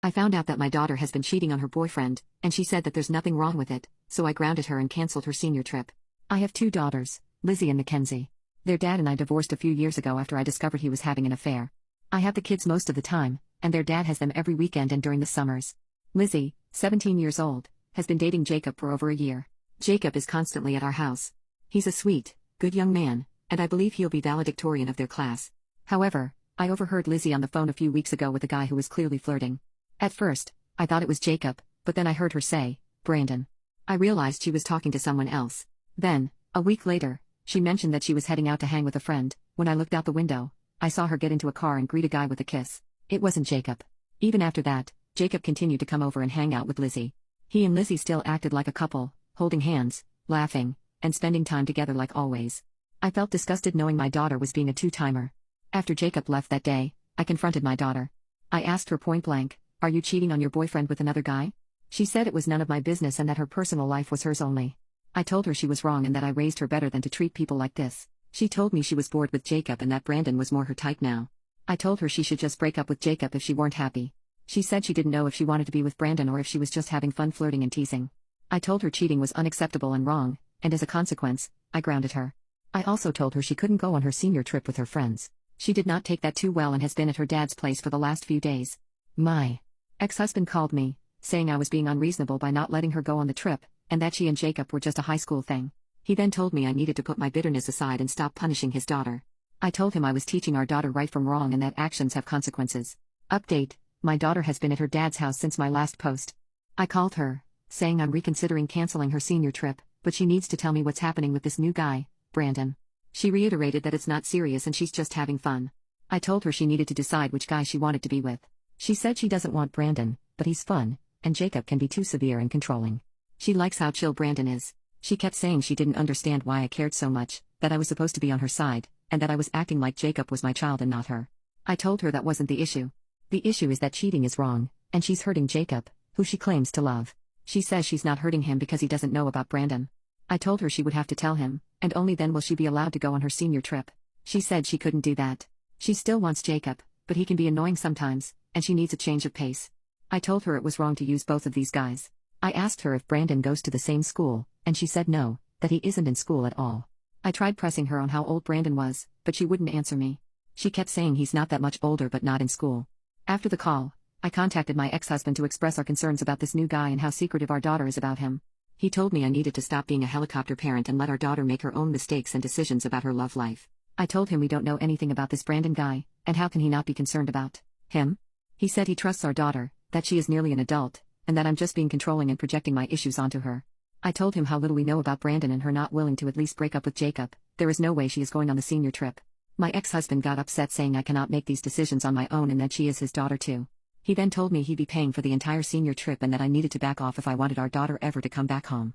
I found out that my daughter has been cheating on her boyfriend, and she said that there's nothing wrong with it, so I grounded her and cancelled her senior trip. I have 2 daughters, Lizzie and Mackenzie. Their dad and I divorced a few years ago after I discovered he was having an affair. I have the kids most of the time, and their dad has them every weekend and during the summers. Lizzie, 17 years old, has been dating Jacob for over a year. Jacob is constantly at our house. He's a sweet, good young man, and I believe he'll be valedictorian of their class. However, I overheard Lizzie on the phone a few weeks ago with a guy who was clearly flirting. At first, I thought it was Jacob, but then I heard her say, Brandon. I realized she was talking to someone else. Then, a week later, she mentioned that she was heading out to hang with a friend. When I looked out the window, I saw her get into a car and greet a guy with a kiss. It wasn't Jacob. Even after that, Jacob continued to come over and hang out with Lizzie. He and Lizzie still acted like a couple, holding hands, laughing, and spending time together like always. I felt disgusted knowing my daughter was being a two-timer. After Jacob left that day, I confronted my daughter. I asked her point blank, "Are you cheating on your boyfriend with another guy?" She said it was none of my business and that her personal life was hers only. I told her she was wrong and that I raised her better than to treat people like this. She told me she was bored with Jacob and that Brandon was more her type now. I told her she should just break up with Jacob if she weren't happy. She said she didn't know if she wanted to be with Brandon or if she was just having fun flirting and teasing. I told her cheating was unacceptable and wrong, and as a consequence, I grounded her. I also told her she couldn't go on her senior trip with her friends. She did not take that too well and has been at her dad's place for the last few days. My ex-husband called me, saying I was being unreasonable by not letting her go on the trip, and that she and Jacob were just a high school thing. He then told me I needed to put my bitterness aside and stop punishing his daughter. I told him I was teaching our daughter right from wrong and that actions have consequences. Update: my daughter has been at her dad's house since my last post. I called her, saying I'm reconsidering canceling her senior trip, but she needs to tell me what's happening with this new guy, Brandon. She reiterated that it's not serious and she's just having fun. I told her she needed to decide which guy she wanted to be with. She said she doesn't want Brandon, but he's fun, and Jacob can be too severe and controlling. She likes how chill Brandon is. She kept saying she didn't understand why I cared so much, that I was supposed to be on her side, and that I was acting like Jacob was my child and not her. I told her that wasn't the issue. The issue is that cheating is wrong, and she's hurting Jacob, who she claims to love. She says she's not hurting him because he doesn't know about Brandon. I told her she would have to tell him, and only then will she be allowed to go on her senior trip. She said she couldn't do that. She still wants Jacob, but he can be annoying sometimes, and she needs a change of pace. I told her it was wrong to use both of these guys. I asked her if Brandon goes to the same school, and she said no, that he isn't in school at all. I tried pressing her on how old Brandon was, but she wouldn't answer me. She kept saying he's not that much older but not in school. After the call, I contacted my ex-husband to express our concerns about this new guy and how secretive our daughter is about him. He told me I needed to stop being a helicopter parent and let our daughter make her own mistakes and decisions about her love life. I told him we don't know anything about this Brandon guy, and how can he not be concerned about him? He said he trusts our daughter, that she is nearly an adult, and that I'm just being controlling and projecting my issues onto her. I told him how little we know about Brandon and her not willing to at least break up with Jacob. There is no way she is going on the senior trip. My ex-husband got upset saying I cannot make these decisions on my own and that she is his daughter too. He then told me he'd be paying for the entire senior trip and that I needed to back off if I wanted our daughter ever to come back home.